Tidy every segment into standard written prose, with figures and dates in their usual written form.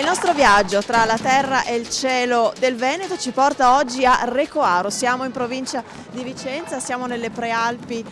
Il nostro viaggio tra la terra e il cielo del Veneto ci porta oggi a Recoaro. Siamo in provincia di Vicenza, siamo nelle prealpi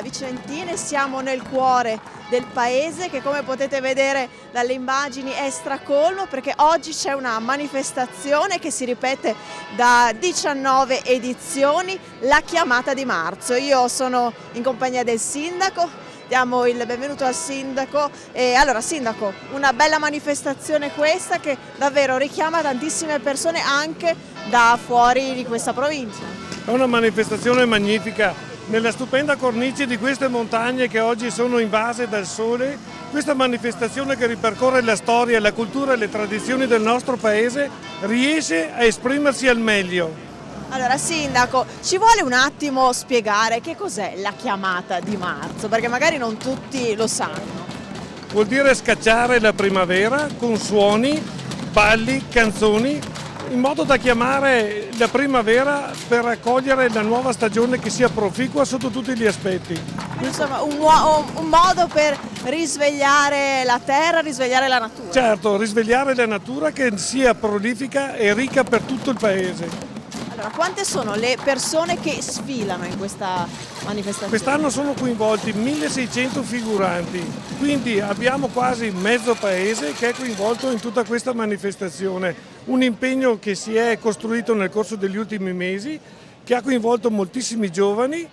vicentine, siamo nel cuore del paese che, come potete vedere dalle immagini, è stracolmo perché oggi c'è una manifestazione che si ripete da 19 edizioni, la chiamata di marzo. Io sono in compagnia del sindaco. Diamo il benvenuto al sindaco. Allora sindaco, una bella manifestazione questa che davvero richiama tantissime persone anche da fuori di questa provincia. È una manifestazione magnifica, nella stupenda cornice di queste montagne che oggi sono invase dal sole. Questa manifestazione che ripercorre la storia, la cultura e le tradizioni del nostro paese riesce a esprimersi al meglio. Allora sindaco, ci vuole un attimo spiegare che cos'è la chiamata di marzo, perché magari non tutti lo sanno. Vuol dire scacciare la primavera con suoni, balli, canzoni, in modo da chiamare la primavera per raccogliere la nuova stagione che sia proficua sotto tutti gli aspetti. Insomma, un modo per risvegliare la terra, risvegliare la natura. Certo, risvegliare la natura che sia prolifica e ricca per tutto il paese. Allora, quante sono le persone che sfilano in questa manifestazione? Quest'anno sono coinvolti 1600 figuranti, quindi abbiamo quasi mezzo paese che è coinvolto in tutta questa manifestazione. Un impegno che si è costruito nel corso degli ultimi mesi, che ha coinvolto moltissimi giovani,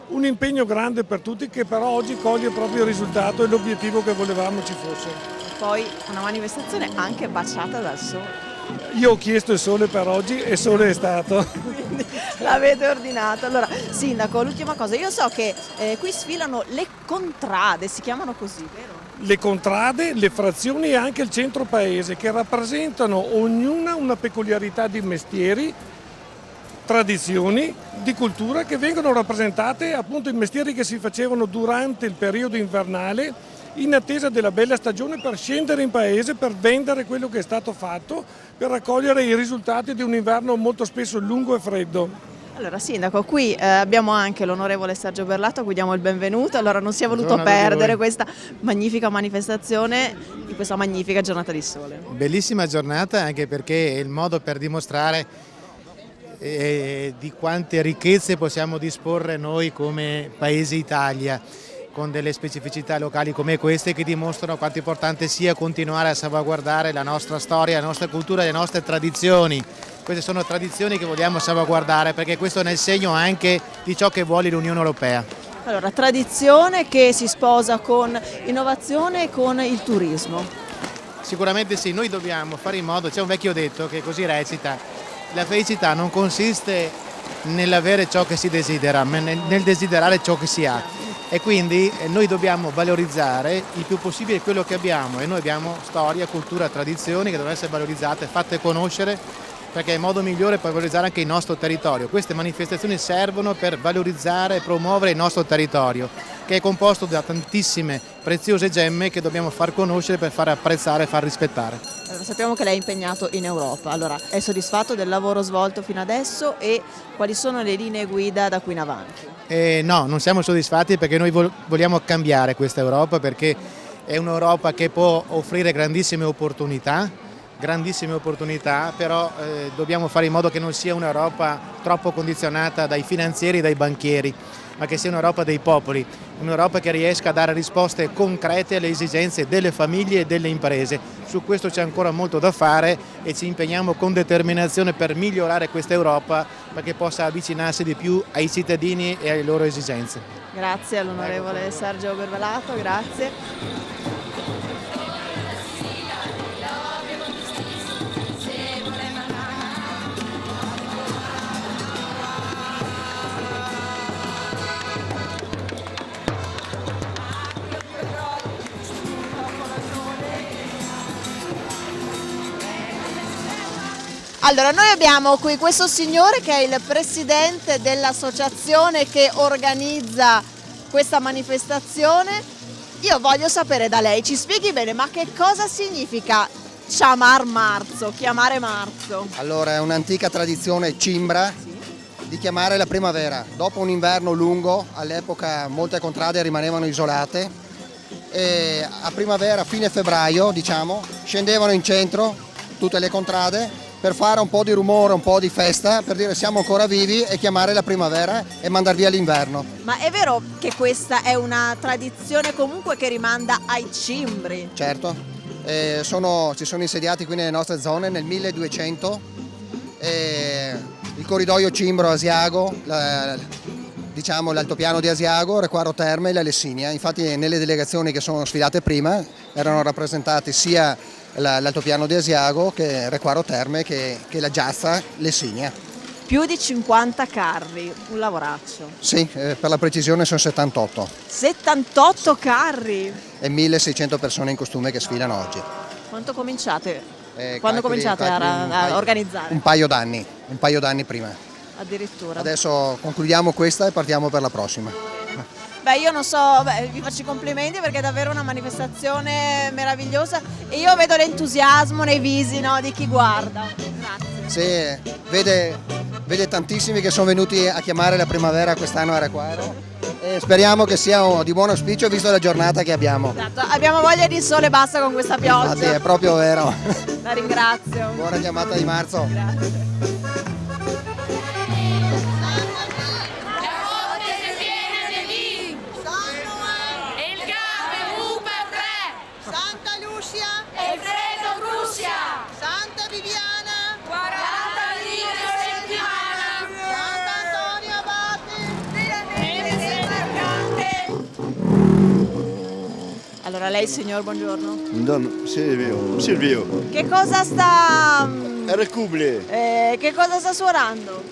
un impegno grande per tutti che però oggi coglie proprio il risultato e l'obiettivo che volevamo ci fosse. Poi una manifestazione anche baciata dal sole. Io ho chiesto il sole per oggi e sole è stato. Quindi l'avete ordinato. Allora, sindaco, l'ultima cosa, io so che qui sfilano le contrade, si chiamano così, vero? Le contrade, le frazioni e anche il centro paese che rappresentano ognuna una peculiarità di mestieri, tradizioni, di cultura che vengono rappresentate appunto in mestieri che si facevano durante il periodo invernale in attesa della bella stagione per scendere in paese, per vendere quello che è stato fatto, per raccogliere i risultati di un inverno molto spesso lungo e freddo. Allora sindaco, qui abbiamo anche l'onorevole Sergio Berlato, a cui diamo il benvenuto. Allora non si è voluto perdere questa magnifica manifestazione di questa magnifica giornata di sole. Bellissima giornata anche perché è il modo per dimostrare di quante ricchezze possiamo disporre noi come Paese Italia, con delle specificità locali come queste che dimostrano quanto importante sia continuare a salvaguardare la nostra storia, la nostra cultura e le nostre tradizioni. Queste sono tradizioni che vogliamo salvaguardare perché questo è nel segno anche di ciò che vuole l'Unione Europea. Allora, tradizione che si sposa con innovazione e con il turismo. Sicuramente sì, noi dobbiamo fare in modo, c'è un vecchio detto che così recita: la felicità non consiste nell'avere ciò che si desidera, ma nel desiderare ciò che si ha. E quindi noi dobbiamo valorizzare il più possibile quello che abbiamo e noi abbiamo storia, cultura, tradizioni che devono essere valorizzate, fatte conoscere, perché è il modo migliore per valorizzare anche il nostro territorio. Queste manifestazioni servono per valorizzare e promuovere il nostro territorio, che è composto da tantissime preziose gemme che dobbiamo far conoscere per far apprezzare e far rispettare. Allora, sappiamo che lei è impegnato in Europa, allora è soddisfatto del lavoro svolto fino adesso e quali sono le linee guida da qui in avanti? No, non siamo soddisfatti perché noi vogliamo cambiare questa Europa, perché è un'Europa che può offrire grandissime opportunità, però dobbiamo fare in modo che non sia un'Europa troppo condizionata dai finanzieri e dai banchieri, ma che sia un'Europa dei popoli, un'Europa che riesca a dare risposte concrete alle esigenze delle famiglie e delle imprese. Su questo c'è ancora molto da fare e ci impegniamo con determinazione per migliorare questa Europa perché possa avvicinarsi di più ai cittadini e alle loro esigenze. Grazie all'onorevole Sergio Berlato, grazie. Allora, noi abbiamo qui questo signore che è il presidente dell'associazione che organizza questa manifestazione. Io voglio sapere da lei, ci spieghi bene, ma che cosa significa chiamare marzo? Allora, è un'antica tradizione cimbra di chiamare la primavera. Dopo un inverno lungo, all'epoca molte contrade rimanevano isolate e a primavera, fine febbraio, diciamo, scendevano in centro tutte le contrade per fare un po' di rumore, un po' di festa, per dire siamo ancora vivi e chiamare la primavera e mandar via l'inverno. Ma è vero che questa è una tradizione comunque che rimanda ai cimbri? Certo, si sono insediati qui nelle nostre zone nel 1200, il corridoio Cimbro Asiago, diciamo l'altopiano di Asiago, Requaro Terme e la Lessinia. Infatti nelle delegazioni che sono sfilate prima erano rappresentati sia l'altopiano di Asiago che Requaro Terme che la Giazza Lessinia. Più di 50 carri, un lavoraccio. Sì, per la precisione sono 78 78 carri! e 1600 persone in costume che sfilano oggi. Quando cominciate Calcoli a organizzare? un paio d'anni prima. Addirittura. Adesso concludiamo questa e partiamo per la prossima. Beh, io non so, vi faccio i complimenti perché è davvero una manifestazione meravigliosa e io vedo l'entusiasmo nei visi, no, di chi guarda. Grazie. Sì, vede tantissimi che sono venuti a chiamare la primavera quest'anno a Requaro e speriamo che sia di buon auspicio visto la giornata che abbiamo. Esatto, abbiamo voglia di sole e basta con questa pioggia. Infatti è proprio vero. La ringrazio. Buona chiamata di marzo. Grazie. Santa Lucia e Fredo Prussia, Santa Viviana 40 litri a settimana, Sant'Antonio Abate. Allora lei signor, buongiorno. Silvio. Che cosa sta Recubili. che cosa sta suonando?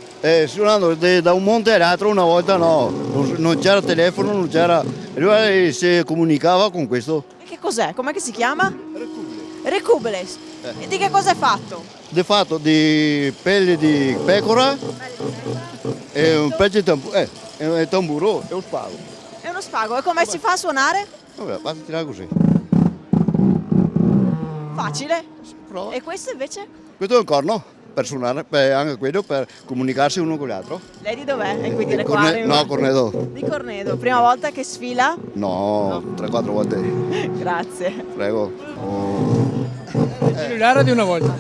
Suonando da un monte all'altro una volta no, non c'era telefono, non c'era. Lui si comunicava con questo. E che cos'è? Com'è che si chiama? Recubili. Recubeles. E di che cosa è fatto? Di fatto di pelle di pecora e un pezzo di tamburo e un spago. È uno spago. E come si fa a suonare? Vabbè, basta tirare così. Facile. Prova. E questo invece? Questo è un corno per suonare, anche quello per comunicarsi uno con l'altro. Lei di dov'è? E quindi le quadre? No, Cornedo. Di Cornedo. Prima volta che sfila? No, 3-4 volte. Grazie. Prego. Il cellulare di una volta.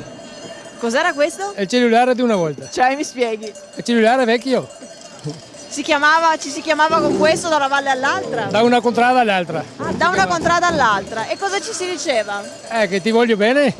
Cos'era questo? È il cellulare di una volta. Cioè, mi spieghi? Il cellulare vecchio. Ci si chiamava con questo da una valle all'altra? Da una contrada all'altra. Ah, da una contrada all'altra. E cosa ci si diceva? Che ti voglio bene.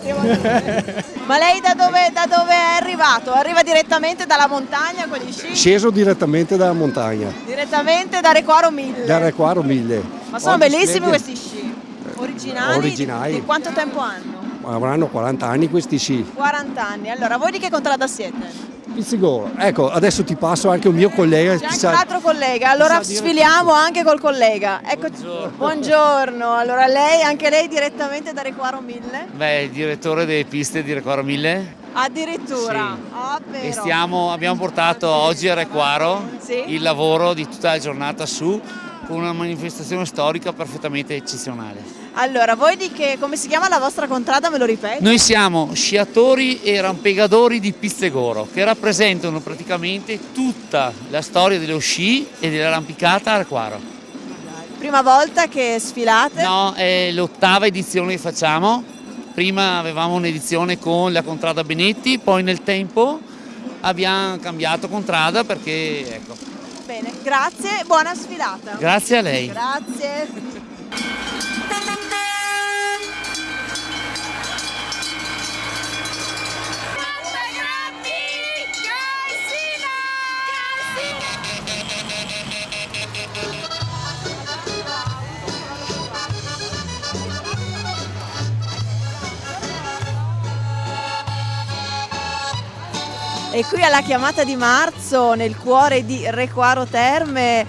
Ma lei da dove è arrivato? Arriva direttamente dalla montagna con gli sci? Sceso direttamente dalla montagna, Direttamente da Requaro 1000? da Requaro 1000. Ma sono Oggi bellissimi sveglia- questi sci. Originali? Originali. Di quanto tempo hanno? Avranno 40 anni questi sci. 40 anni. Allora, voi di che contrada siete? Pizzigoro. Ecco, adesso ti passo anche un mio collega. C'è anche un altro collega, allora sfiliamo anche col collega. Eccoci. Buongiorno. Allora anche lei direttamente da Requaro 1000? Beh, il direttore delle piste di Requaro 1000. Addirittura. Sì. Ah, però. Abbiamo portato oggi a Requaro Sì. il lavoro di tutta la giornata su con una manifestazione storica perfettamente eccezionale. Allora, come si chiama la vostra contrada, me lo ripeti? Noi siamo sciatori e rampegadori di Pizzegoro che rappresentano praticamente tutta la storia dello sci e dell'arrampicata a Requaro. Prima volta che sfilate? No, è l'8ª edizione che facciamo. Prima avevamo un'edizione con la contrada Benetti, poi nel tempo abbiamo cambiato contrada perché ecco. Bene, grazie e buona sfilata. Grazie a lei. Grazie. E qui alla chiamata di marzo, nel cuore di Requaro Terme,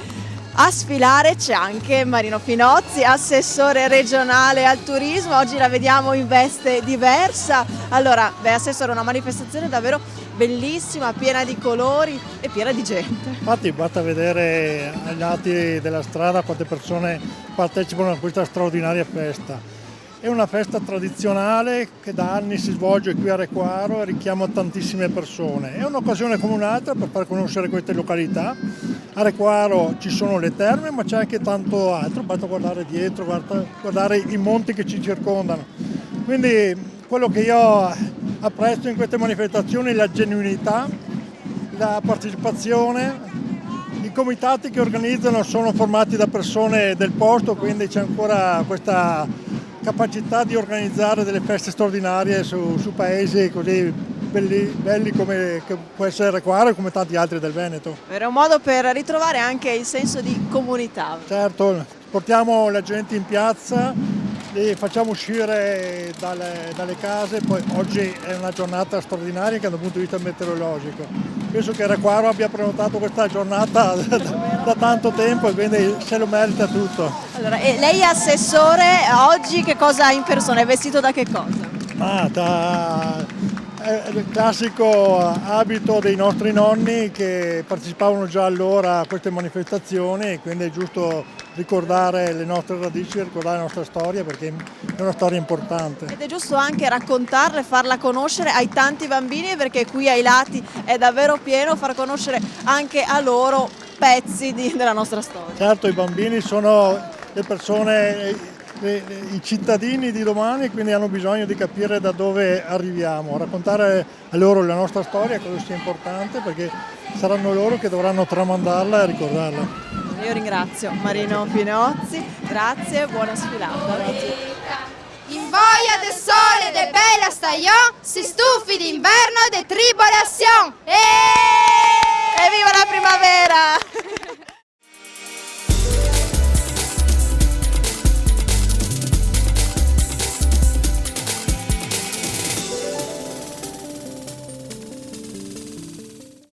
a sfilare c'è anche Marino Pinozzi, assessore regionale al turismo. Oggi la vediamo in veste diversa. Allora, assessore, una manifestazione davvero bellissima, piena di colori e piena di gente. Infatti basta vedere agli lati della strada quante persone partecipano a questa straordinaria festa. È una festa tradizionale che da anni si svolge qui a Requaro e richiama tantissime persone. È un'occasione come un'altra per far conoscere queste località. A Requaro ci sono le terme, ma c'è anche tanto altro, basta guardare dietro, guardare i monti che ci circondano. Quindi quello che io apprezzo in queste manifestazioni la genuinità, la partecipazione. I comitati che organizzano sono formati da persone del posto, quindi c'è ancora questa capacità di organizzare delle feste straordinarie su paesi così belli come che può essere Recoaro e come tanti altri del Veneto. Era un modo per ritrovare anche il senso di comunità. Certo, portiamo la gente in piazza, li facciamo uscire dalle case, poi oggi è una giornata straordinaria anche dal punto di vista meteorologico. Penso che Recoaro abbia prenotato questa giornata da tanto tempo e quindi se lo merita tutto. Allora, e lei è assessore, oggi che cosa ha in persona? È vestito da che cosa? È il classico abito dei nostri nonni che partecipavano già allora a queste manifestazioni e quindi è giusto ricordare le nostre radici, ricordare la nostra storia perché è una storia importante. Ed è giusto anche raccontarla e farla conoscere ai tanti bambini perché qui ai lati è davvero pieno, far conoscere anche a loro pezzi della nostra storia. Certo, i bambini sono le persone, i cittadini di domani, quindi hanno bisogno di capire da dove arriviamo, raccontare a loro la nostra storia, credo sia importante perché saranno loro che dovranno tramandarla e ricordarla. Io ringrazio Marino Pinozzi, grazie, buona sfilata. In voglia del sole de bella stagione, si stufi d'inverno de tribolazione.